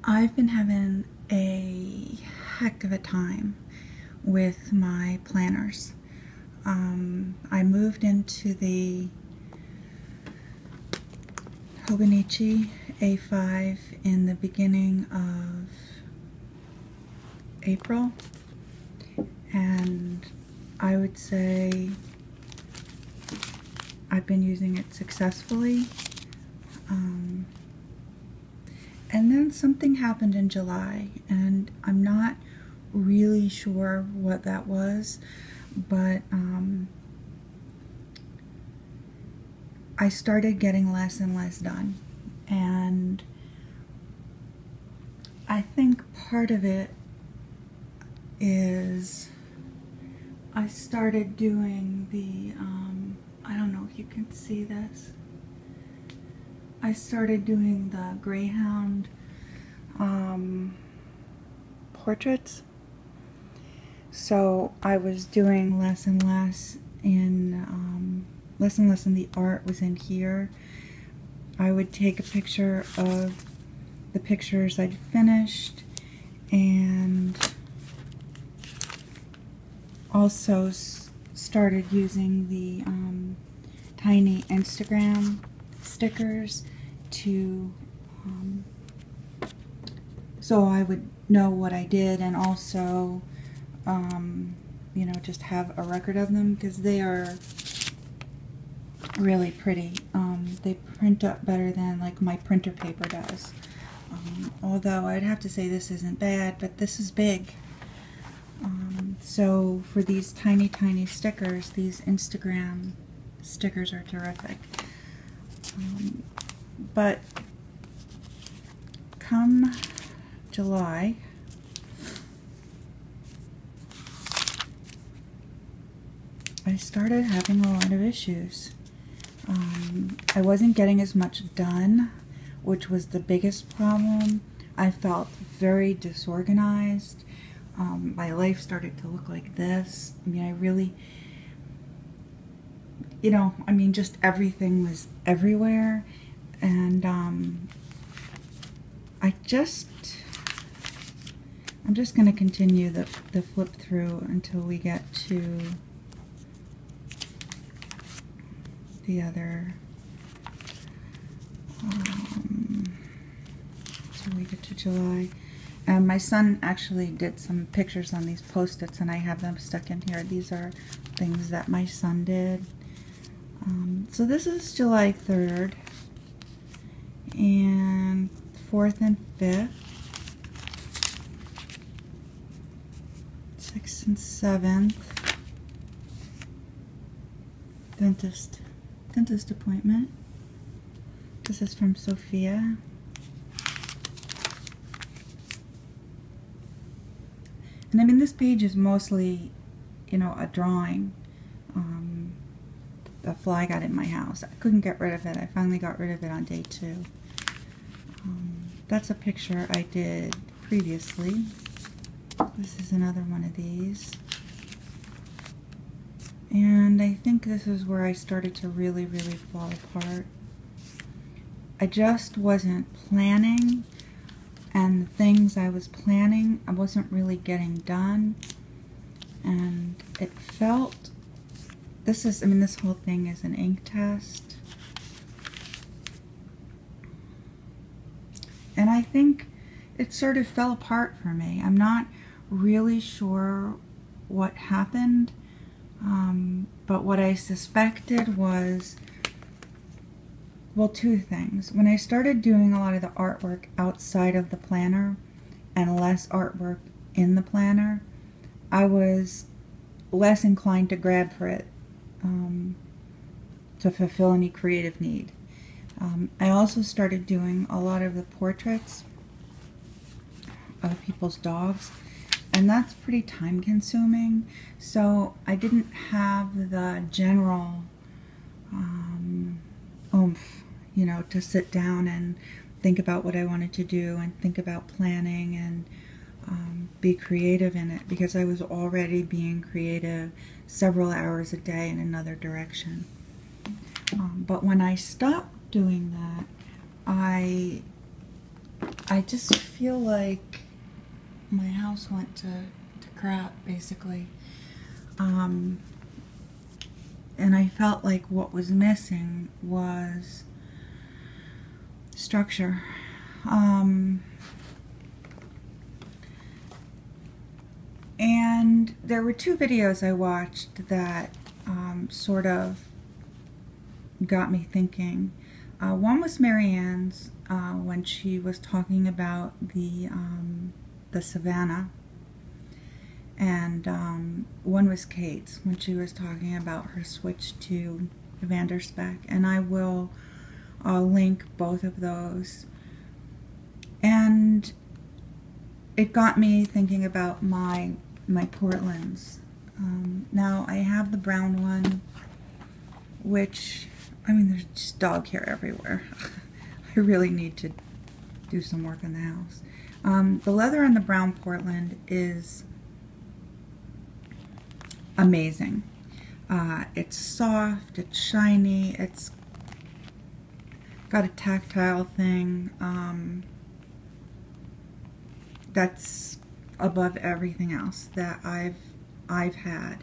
I've been having a heck of a time with my planners. I moved into the Hobonichi A5 in the beginning of April, and I would say I've been using it successfully. And then something happened in July, and I'm not really sure what that was, but I started getting less and less done. And I think part of it is I started doing the, I don't know if you can see this. I started doing the Greyhound portraits. So I was doing less and less in the art was in here. I would take a picture of the pictures I'd finished, and also started using the tiny Instagram stickers to so I would know what I did, and also you know, just have a record of them, because they are really pretty. They print up better than like my printer paper does, although I'd have to say this isn't bad, but this is big. So for these tiny stickers, these Instagram stickers are terrific. But come July, I started having a lot of issues. I wasn't getting as much done, which was the biggest problem. I felt very disorganized. My life started to look like this. I mean, I really, you know, I mean, just everything was everywhere. And I'm just going to continue the flip through until we get to the other, until we get to July. And my son actually did some pictures on these Post-its, and I have them stuck in here. These are things that my son did. So this is July 3rd, and 4th and 5th, 6th and 7th, dentist appointment. This is from Sophia. And I mean, this page is mostly, you know, a drawing. A fly got in my house. I couldn't get rid of it. I finally got rid of it on day 2. That's a picture I did previously. This is another one of these. And I think this is where I started to really fall apart. I just wasn't planning, and the things I was planning, I wasn't really getting done. And it felt, this is, I mean, this whole thing is an ink test. And I think it sort of fell apart for me. I'm not really sure what happened, but what I suspected was, well, 2 things. When I started doing a lot of the artwork outside of the planner and less artwork in the planner, I was less inclined to grab for it to fulfill any creative need. I also started doing a lot of the portraits of people's dogs, and that's pretty time consuming, so I didn't have the general oomph, you know, to sit down and think about what I wanted to do and think about planning and be creative in it, because I was already being creative several hours a day in another direction. But when I stopped doing that, I I just feel like my house went to crap, basically. And I felt like what was missing was structure. And there were two videos I watched that sort of got me thinking. One was Marianne's when she was talking about the savannah, and one was Kate's when she was talking about her switch to Vanderspec, and I will link both of those. And it got me thinking about my Portlands. Now I have the brown one, which, I mean, there's just dog hair everywhere. I really need to do some work in the house. The leather on the brown Portland is amazing. It's soft, it's shiny, it's got a tactile thing that's above everything else that I've had.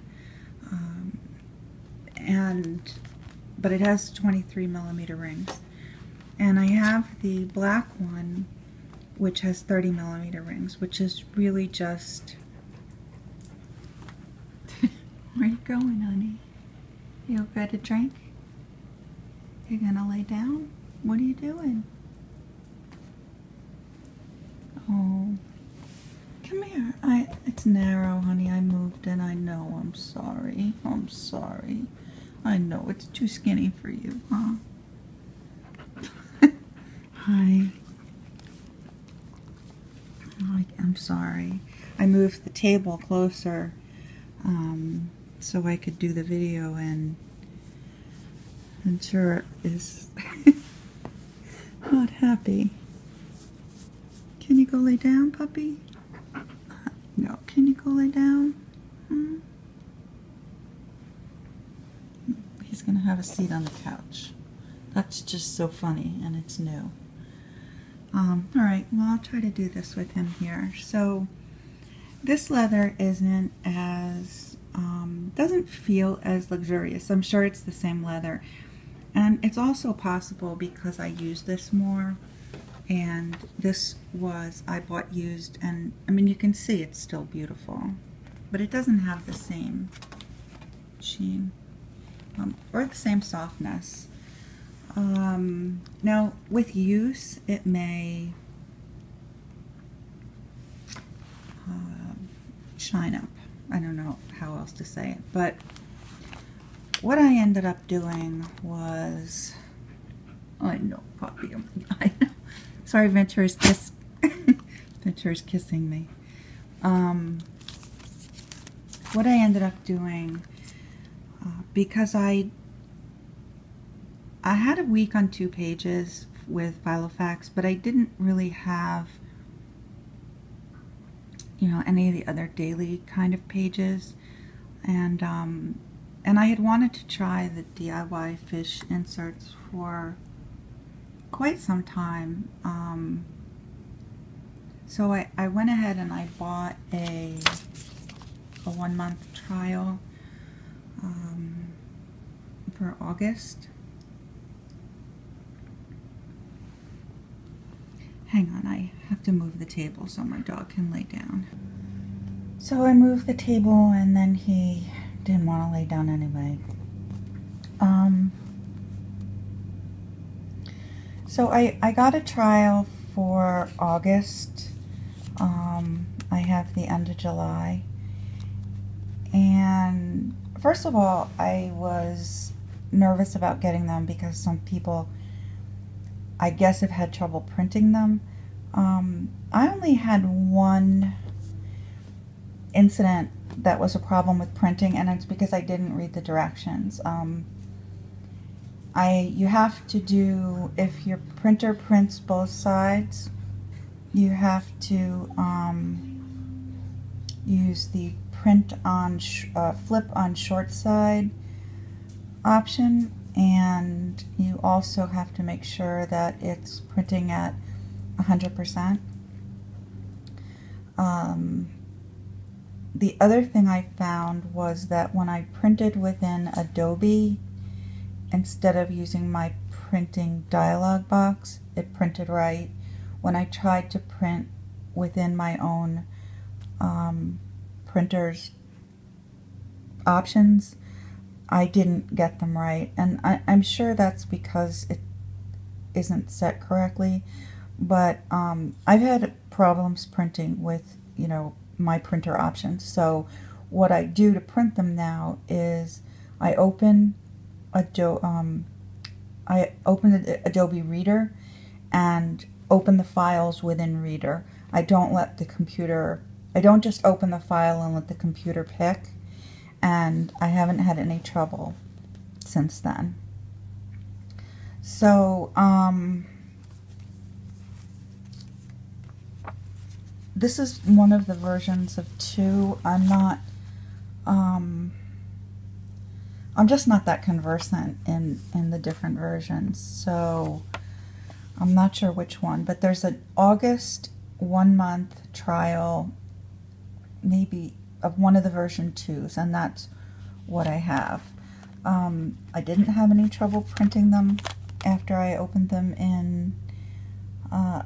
But it has 23mm rings. And I have the black one, which has 30mm rings, which is really just... Where you going, honey? You got a drink? You gonna lay down? What are you doing? Oh, come here. It's narrow, honey. I moved and I know. I'm sorry. I'm sorry. I know it's too skinny for you, huh? Hi. I'm sorry. I moved the table closer so I could do the video, and sure is not happy. Can you go lay down, puppy? No. Can you go lay down? Hmm? He's gonna have a seat on the couch. That's just so funny, and it's new. Alright, well, I'll try to do this with him here. So, this leather isn't as, doesn't feel as luxurious. I'm sure it's the same leather. And it's also possible because I use this more, and this was, I bought used, and I mean, you can see it's still beautiful, but it doesn't have the same sheen, or the same softness. Now, with use, it may shine up. I don't know how else to say it, but what I ended up doing was, I know, puppy, I know. Sorry, Ventura's Ventura's kissing me. What I ended up doing, because I had a week on 2 pages with Filofax, but I didn't really have, you know, any of the other daily kind of pages, and I had wanted to try the DIYFish Inserts for quite some time. So I went ahead and I bought a 1-month trial for August. Hang on, I have to move the table so my dog can lay down. So I moved the table, and then he didn't want to lay down anyway. So I got a trial for August. I have the end of July. And first of all, I was nervous about getting them because some people, I guess, have had trouble printing them. I only had one incident that was a problem with printing, and it's because I didn't read the directions. You have to do, if your printer prints both sides, you have to use the print on flip on short side option, and you also have to make sure that it's printing at 100%. The other thing I found was that when I printed within Adobe, instead of using my printing dialog box, it printed right. When I tried to print within my own printer's options, I didn't get them right. And I'm sure that's because it isn't set correctly. But I've had problems printing with, you know, my printer options. So what I do to print them now is I open the Adobe Reader and open the files within Reader. I don't just open the file and let the computer pick, and I haven't had any trouble since then. So this is one of the versions of 2. I'm just not that conversant in the different versions, so I'm not sure which one. But there's an August 1-month trial, maybe, of one of the version 2s, and that's what I have. I didn't have any trouble printing them after I opened them in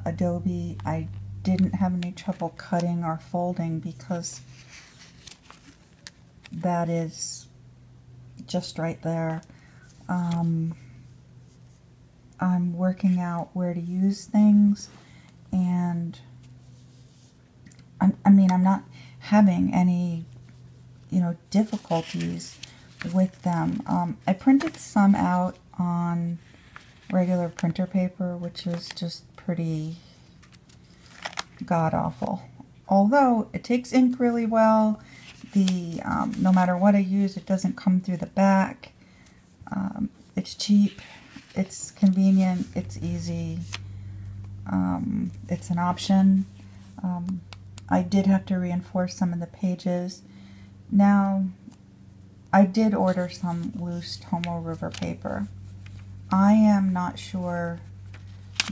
Adobe. I didn't have any trouble cutting or folding because that is just right there. I'm working out where to use things, and I'm not having any, you know, difficulties with them. I printed some out on regular printer paper, which is just pretty god-awful. Although it takes ink really well, no matter what I use, it doesn't come through the back. It's cheap, it's convenient, it's easy, it's an option. I did have to reinforce some of the pages. Now, I did order some loose Tomo River paper. I am not sure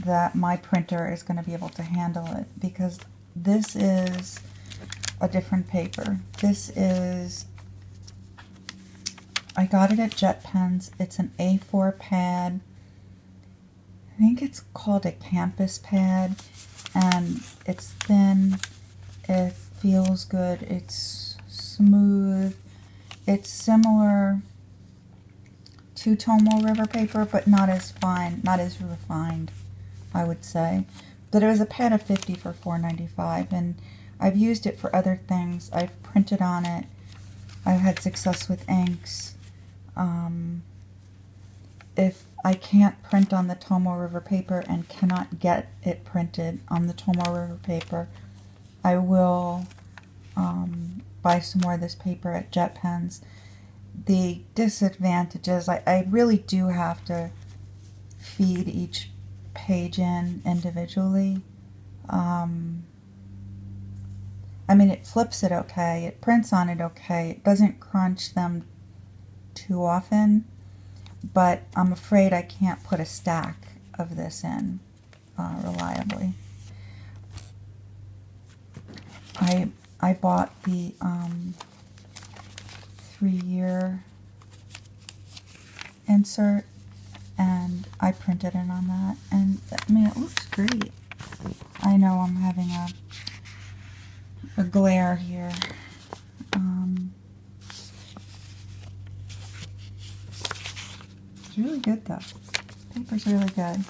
that my printer is going to be able to handle it, because this is a different paper. This is, I got it at Jet Pens. It's an A4 pad. I think it's called a campus pad, and it's thin. It feels good. It's smooth. It's similar to Tomo River paper, but not as fine, not as refined, I would say. But it was a pad of 50 for $4.95, and I've used it for other things. I've printed on it. I've had success with inks. If I can't print on the Tomo River paper and cannot get it printed on the Tomo River paper, I will buy some more of this paper at Jet Pens. The disadvantages, I really do have to feed each page in individually. I mean, it flips it okay, it prints on it okay, it doesn't crunch them too often, but I'm afraid I can't put a stack of this in reliably. I bought the 3-year insert, and I printed it on that, and I mean, it looks great. I know I'm having a glare here. It's really good though. Paper's really good.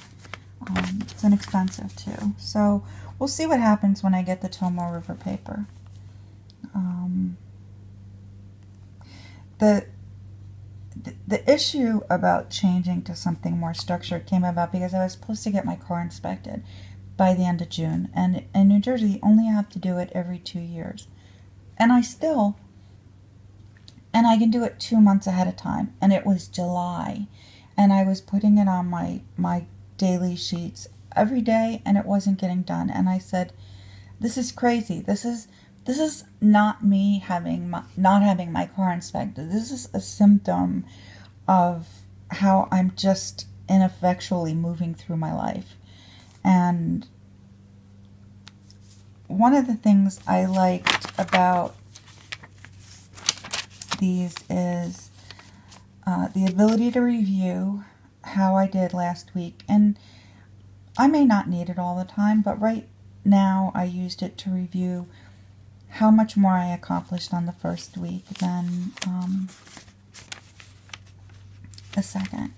It's inexpensive too. So we'll see what happens when I get the Tomo River paper. The issue about changing to something more structured came about because I was supposed to get my car inspected by the end of June, and in New Jersey you only have to do it every 2 years, and I can do it 2 months ahead of time, and it was July, and I was putting it on my daily sheets every day, and it wasn't getting done, and I said, this is crazy. This is not me not having my car inspected. This is a symptom of how I'm just ineffectually moving through my life. And one of the things I liked about these is the ability to review how I did last week. And I may not need it all the time, but right now I used it to review how much more I accomplished on the first week than the second.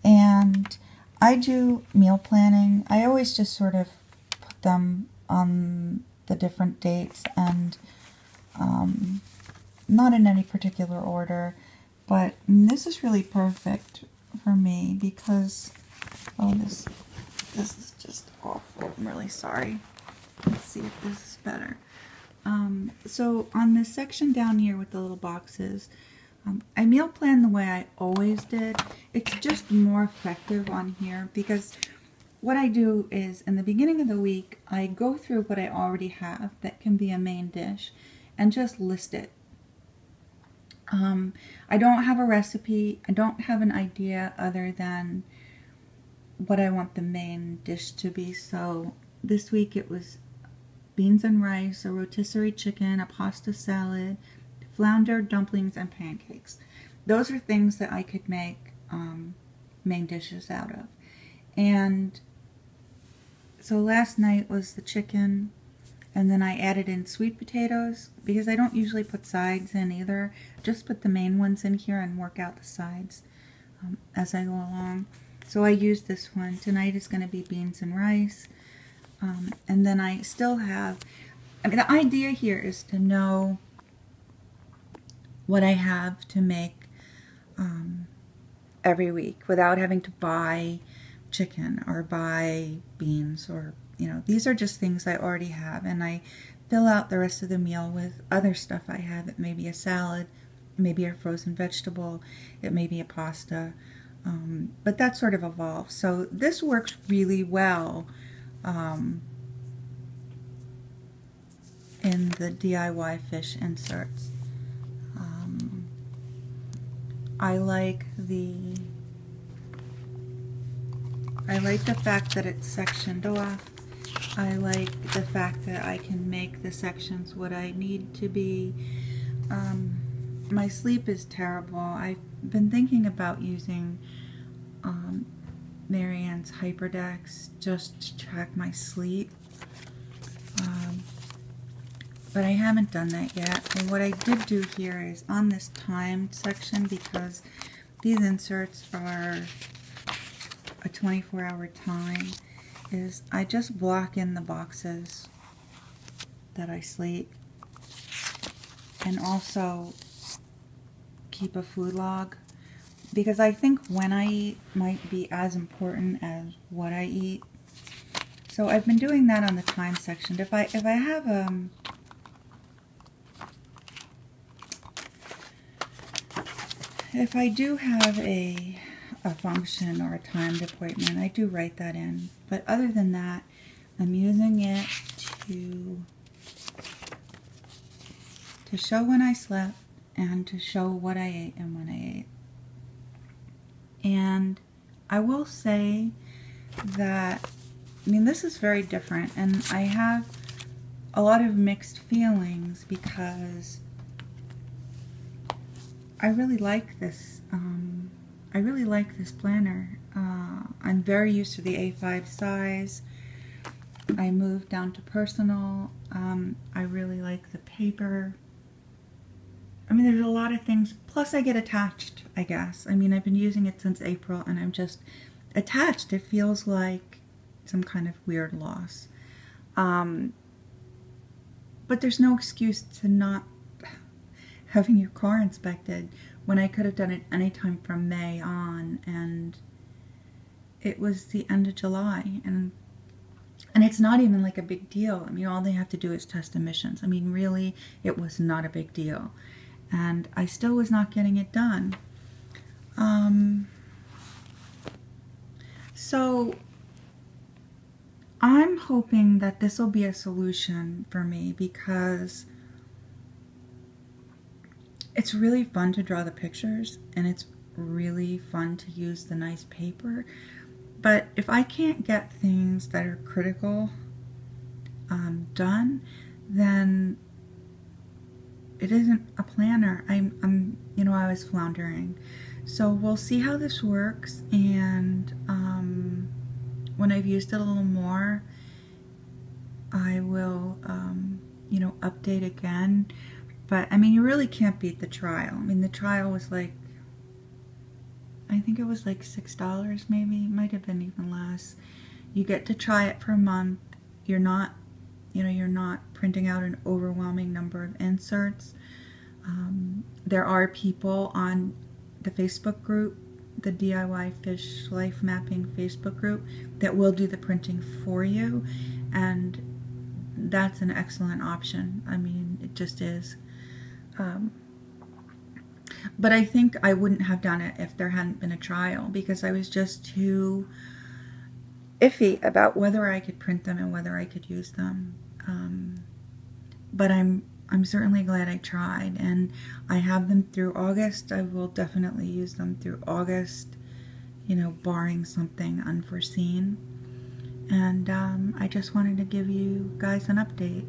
And I do meal planning. I always just sort of put them on the different dates and not in any particular order, but this is really perfect for me because, oh, this is just awful. I'm really sorry. Let's see if this is better. So on this section down here with the little boxes, I meal plan the way I always did. It's just more effective on here because what I do is in the beginning of the week, I go through what I already have that can be a main dish and just list it. I don't have a recipe. I don't have an idea other than what I want the main dish to be. So this week it was beans and rice, a rotisserie chicken, a pasta salad, flounder, dumplings, and pancakes. Those are things that I could make main dishes out of. And so last night was the chicken, and then I added in sweet potatoes because I don't usually put sides in either. Just put the main ones in here and work out the sides as I go along. So I used this one. Tonight is going to be beans and rice. And then I still have, I mean, the idea here is to know what I have to make every week without having to buy chicken or buy beans or, you know, these are just things I already have, and I fill out the rest of the meal with other stuff I have. It may be a salad, it may be a frozen vegetable, it may be a pasta, but that sort of evolves. So this works really well in the DIYFish Inserts. I like the fact that it's sectioned off. I like the fact that I can make the sections what I need to be. My sleep is terrible. I've been thinking about using Marianne's Hyperdex just to track my sleep. But I haven't done that yet. And what I did do here is on this timed section, because these inserts are a 24-hour time, is I just block in the boxes that I sleep, and also keep a food log, because I think when I eat might be as important as what I eat. So I've been doing that on the time section. If I have if I do have a function or a timed appointment, I do write that in. But other than that, I'm using it to show when I slept and to show what I ate and when I ate. And I will say that, I mean, this is very different, and I have a lot of mixed feelings because I really like this. I really like this planner. I'm very used to the A5 size. I moved down to personal. I really like the paper. I mean, there's a lot of things. Plus, I get attached, I guess. I mean, I've been using it since April, and I'm just attached. It feels like some kind of weird loss. But there's no excuse to not having your car inspected when I could have done it anytime from May on, and it was the end of July, and it's not even like a big deal. I mean, all they have to do is test emissions. I mean, really, it was not a big deal, and I still was not getting it done. So I'm hoping that this will be a solution for me, because it's really fun to draw the pictures, and it's really fun to use the nice paper. But if I can't get things that are critical, done, then it isn't a planner. I'm you know, I was floundering. So we'll see how this works, and when I've used it a little more, I will you know, update again. But I mean, you really can't beat the trial. I mean, the trial was like, I think it was like $6 maybe. It might have been even less. You get to try it for a month. You're not, you know, you're not printing out an overwhelming number of inserts. There are people on the Facebook group, the DIYFish Life Mapping Facebook group, that will do the printing for you, and that's an excellent option. I mean, it just is. But I think I wouldn't have done it if there hadn't been a trial, because I was just too iffy about whether I could print them and whether I could use them. But I'm certainly glad I tried, and I have them through August. I will definitely use them through August, you know, barring something unforeseen. And I just wanted to give you guys an update.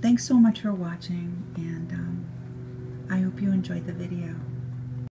Thanks so much for watching, and I hope you enjoyed the video.